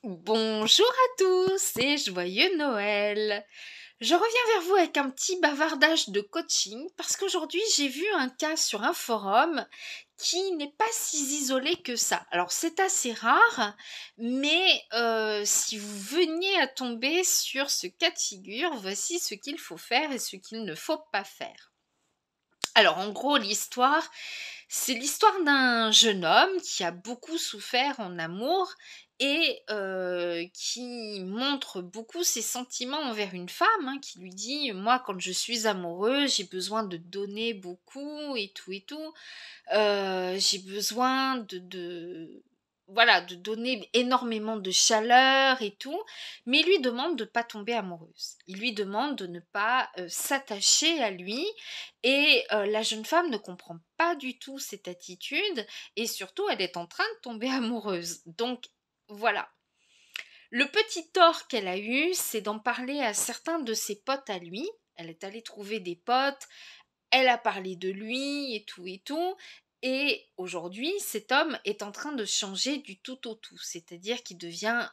Bonjour à tous et joyeux Noël. Je reviens vers vous avec un petit bavardage de coaching parce qu'aujourd'hui j'ai vu un cas sur un forum qui n'est pas si isolé que ça. Alors c'est assez rare, mais si vous veniez à tomber sur ce cas de figure, voici ce qu'il faut faire et ce qu'il ne faut pas faire. Alors en gros l'histoire, c'est l'histoire d'un jeune homme qui a beaucoup souffert en amour et qui montre beaucoup ses sentiments envers une femme, hein, qui lui dit: «Moi, quand je suis amoureux, j'ai besoin de donner beaucoup et tout et tout. J'ai besoin voilà, de donner énormément de chaleur et tout», mais il lui demande de ne pas tomber amoureuse. Il lui demande de ne pas, s'attacher à lui et la jeune femme ne comprend pas du tout cette attitude et surtout elle est en train de tomber amoureuse. Donc voilà. Le petit tort qu'elle a eu, c'est d'en parler à certains de ses potes à lui. Elle est allée trouver des potes, elle a parlé de lui et tout et tout. Et aujourd'hui, cet homme est en train de changer du tout au tout. C'est-à-dire qu'il devient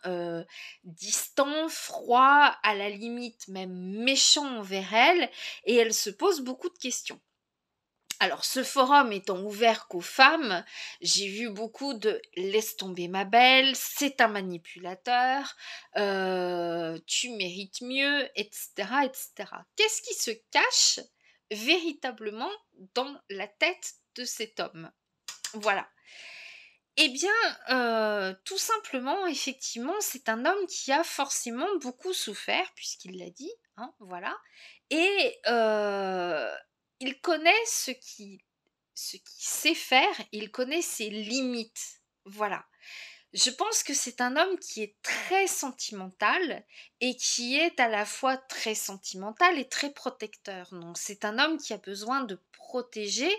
distant, froid, à la limite même méchant envers elle. Et elle se pose beaucoup de questions. Alors, ce forum étant ouvert qu'aux femmes, j'ai vu beaucoup de «laisse tomber ma belle», «c'est un manipulateur», «tu mérites mieux», etc., etc. Qu'est-ce qui se cache véritablement dans la tête de cet homme? Voilà. Eh bien, tout simplement, effectivement, c'est un homme qui a forcément beaucoup souffert, puisqu'il l'a dit, hein, voilà. Et il connaît ce qu'il sait faire, il connaît ses limites. Voilà. Je pense que c'est un homme qui est très sentimental et qui est à la fois très sentimental et très protecteur. Donc c'est un homme qui a besoin de protéger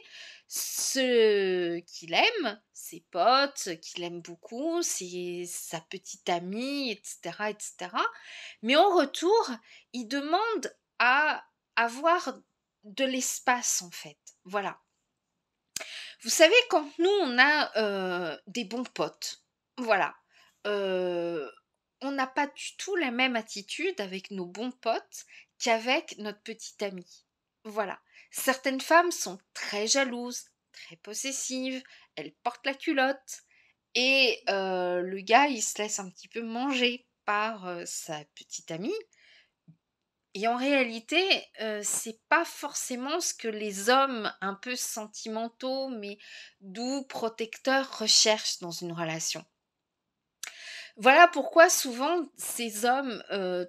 ceux qu'il aime, ses potes qu'il aime beaucoup, sa petite amie, etc., etc. Mais en retour, il demande à avoir de l'espace en fait. Voilà. Vous savez, quand nous, on a des bons potes, voilà, euh, on n'a pas du tout la même attitude avec nos bons potes qu'avec notre petite amie. Voilà. Certaines femmes sont très jalouses, très possessives, elles portent la culotte, et le gars, il se laisse un petit peu manger par sa petite amie. Et en réalité, c'est pas forcément ce que les hommes un peu sentimentaux, mais doux, protecteurs recherchent dans une relation. Voilà pourquoi souvent ces hommes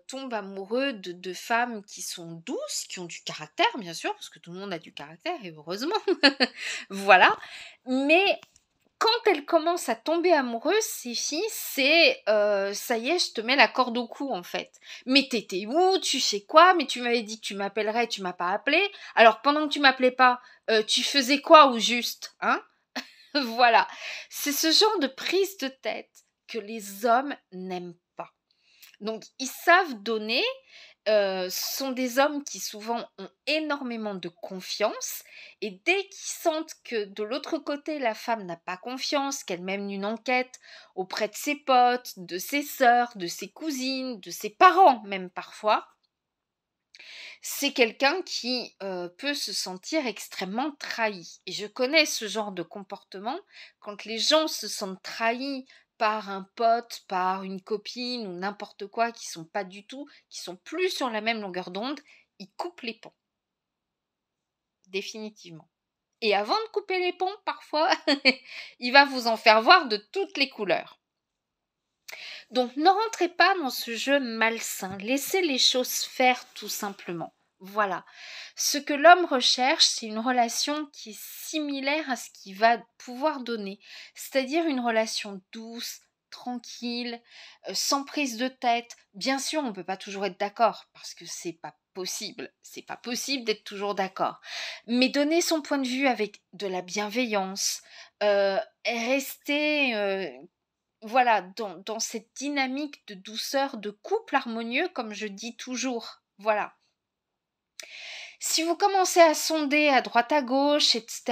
tombent amoureux de femmes qui sont douces, qui ont du caractère, bien sûr, parce que tout le monde a du caractère, et heureusement. Voilà. Mais quand elles commencent à tomber amoureuses, ces filles, c'est ça y est, je te mets la corde au cou en fait. Mais t'étais où? Tu sais quoi? Mais tu m'avais dit que tu m'appellerais, tu m'as pas appelé. Alors pendant que tu m'appelais pas, tu faisais quoi au juste? Hein? Voilà. C'est ce genre de prise de tête que les hommes n'aiment pas. Donc ils savent donner, sont des hommes qui souvent ont énormément de confiance et dès qu'ils sentent que de l'autre côté la femme n'a pas confiance, qu'elle mène une enquête auprès de ses potes, de ses sœurs, de ses cousines, de ses parents même parfois, c'est quelqu'un qui peut se sentir extrêmement trahi. Et je connais ce genre de comportement quand les gens se sentent trahis par un pote, par une copine ou n'importe quoi, qui sont pas du tout, qui sont plus sur la même longueur d'onde, ils coupent les ponts, définitivement. Et avant de couper les ponts, parfois, il va vous en faire voir de toutes les couleurs. Donc ne rentrez pas dans ce jeu malsain, laissez les choses faire tout simplement. Voilà. Ce que l'homme recherche, c'est une relation qui est similaire à ce qu'il va pouvoir donner, c'est-à-dire une relation douce, tranquille, sans prise de tête. Bien sûr, on ne peut pas toujours être d'accord parce que c'est pas possible. C'est pas possible d'être toujours d'accord. Mais donner son point de vue avec de la bienveillance, rester voilà, dans cette dynamique de douceur, de couple harmonieux, comme je dis toujours. Voilà. Si vous commencez à sonder à droite à gauche, etc.,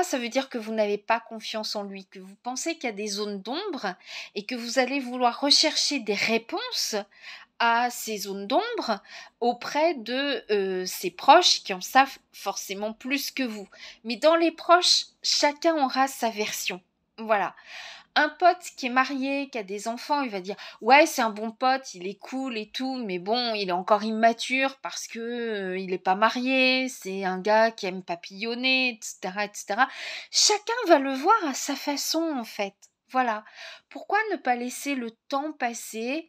ça veut dire que vous n'avez pas confiance en lui, que vous pensez qu'il y a des zones d'ombre et que vous allez vouloir rechercher des réponses à ces zones d'ombre auprès de ses proches qui en savent forcément plus que vous. Mais dans les proches, chacun aura sa version. Voilà. Un pote qui est marié, qui a des enfants, il va dire ouais, c'est un bon pote, il est cool et tout, mais bon, il est encore immature parce que il est pas marié, c'est un gars qui aime papillonner, etc., etc. Chacun va le voir à sa façon en fait. Voilà. Pourquoi ne pas laisser le temps passer,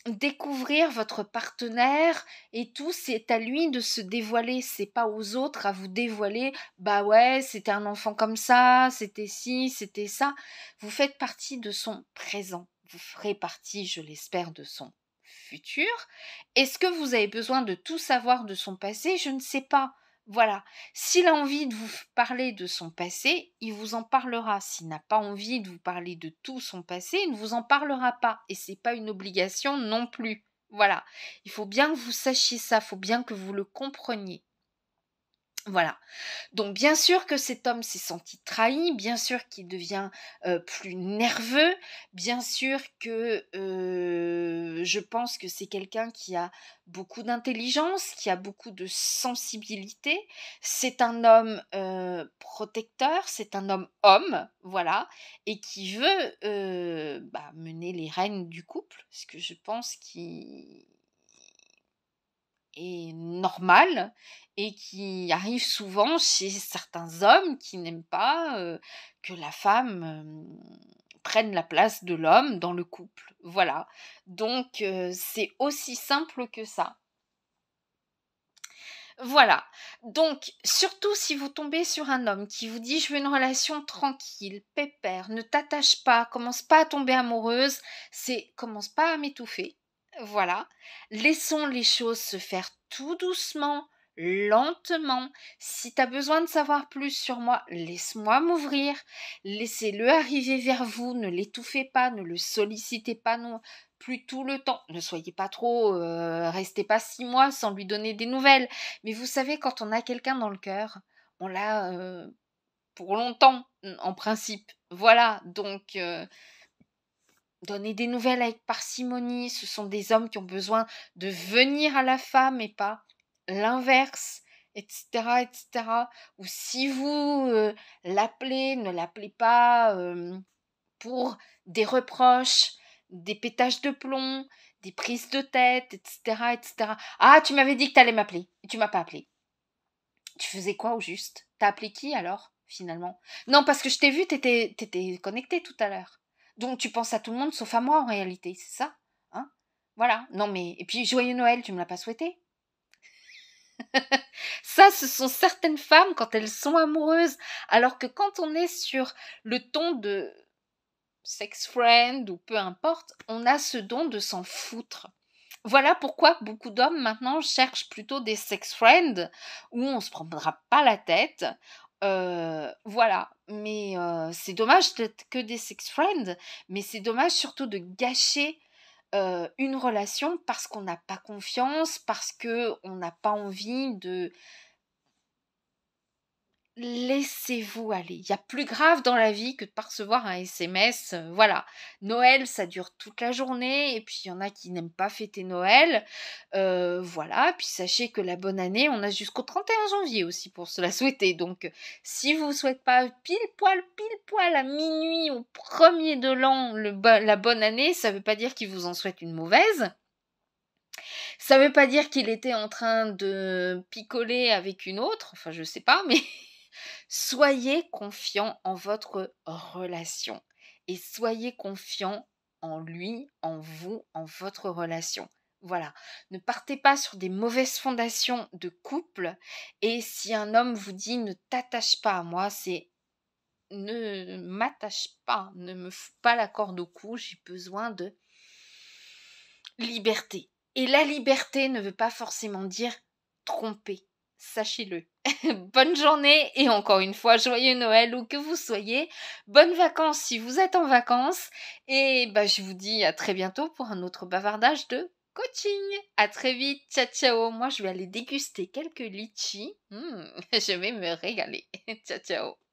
découvrir votre partenaire et tout, c'est à lui de se dévoiler, c'est pas aux autres à vous dévoiler, bah ouais, c'était un enfant comme ça, c'était ci, c'était ça. Vous faites partie de son présent, vous ferez partie, je l'espère, de son futur. Est-ce que vous avez besoin de tout savoir de son passé? Je ne sais pas. Voilà. S'il a envie de vous parler de son passé, il vous en parlera. S'il n'a pas envie de vous parler de tout son passé, il ne vous en parlera pas. Et c'est pas une obligation non plus. Voilà. Il faut bien que vous sachiez ça, il faut bien que vous le compreniez. Voilà. Donc bien sûr que cet homme s'est senti trahi, bien sûr qu'il devient plus nerveux, bien sûr que je pense que c'est quelqu'un qui a beaucoup d'intelligence, qui a beaucoup de sensibilité. C'est un homme protecteur, c'est un homme, voilà, et qui veut mener les rênes du couple, ce que je pense qu'il est normal et qui arrive souvent chez certains hommes qui n'aiment pas que la femme prenne la place de l'homme dans le couple. Voilà. Donc c'est aussi simple que ça. Voilà. Donc, surtout si vous tombez sur un homme qui vous dit je veux une relation tranquille, pépère, ne t'attache pas, commence pas à tomber amoureuse, c'est commence pas à m'étouffer. Voilà. Laissons les choses se faire tout doucement, lentement. Si tu as besoin de savoir plus sur moi, laisse-moi m'ouvrir. Laissez-le arriver vers vous, ne l'étouffez pas, ne le sollicitez pas non plus tout le temps. Ne soyez pas trop, restez pas 6 mois sans lui donner des nouvelles. Mais vous savez, quand on a quelqu'un dans le cœur, on l'a pour longtemps, en principe. Voilà, donc donner des nouvelles avec parcimonie. Ce sont des hommes qui ont besoin de venir à la femme et pas l'inverse, etc., etc. Ou si vous l'appelez, ne l'appelez pas pour des reproches, des pétages de plomb, des prises de tête, etc., etc. Ah, tu m'avais dit que tu allais m'appeler et tu m'as pas appelé. Tu faisais quoi au juste? T'as appelé qui alors, finalement? Non, parce que je t'ai vu, t'étais connecté tout à l'heure. Donc tu penses à tout le monde sauf à moi en réalité, c'est ça? Hein? Voilà. Non mais. Et puis joyeux Noël, tu me l'as pas souhaité? Ça, ce sont certaines femmes quand elles sont amoureuses. Alors que quand on est sur le ton de sex friend ou peu importe, on a ce don de s'en foutre. Voilà pourquoi beaucoup d'hommes maintenant cherchent plutôt des sex friends où on se prendra pas la tête. Voilà, mais c'est dommage d'être que des sex friends, mais c'est dommage surtout de gâcher une relation parce qu'on n'a pas confiance, parce que on n'a pas envie de laissez-vous aller. Il y a plus grave dans la vie que de pas recevoir un SMS. Voilà. Noël, ça dure toute la journée. Et puis, il y en a qui n'aiment pas fêter Noël. Voilà. Puis, sachez que la bonne année, on a jusqu'au 31 janvier aussi pour se la souhaiter. Donc, si vous ne souhaitez pas pile poil à minuit, au premier de l'an, la bonne année, ça ne veut pas dire qu'il vous en souhaite une mauvaise. Ça ne veut pas dire qu'il était en train de picoler avec une autre. Enfin, je sais pas, mais... Soyez confiant en votre relation et soyez confiant en lui, en vous, en votre relation. Voilà, ne partez pas sur des mauvaises fondations de couple et si un homme vous dit ne t'attache pas à moi, c'est ne m'attache pas, ne me fous pas la corde au cou, j'ai besoin de liberté. Et la liberté ne veut pas forcément dire tromper, sachez-le. Bonne journée et encore une fois, joyeux Noël où que vous soyez. Bonnes vacances si vous êtes en vacances. Et je vous dis à très bientôt pour un autre bavardage de coaching. À très vite, ciao ciao. Moi je vais aller déguster quelques litchis. Je vais me régaler. Ciao ciao.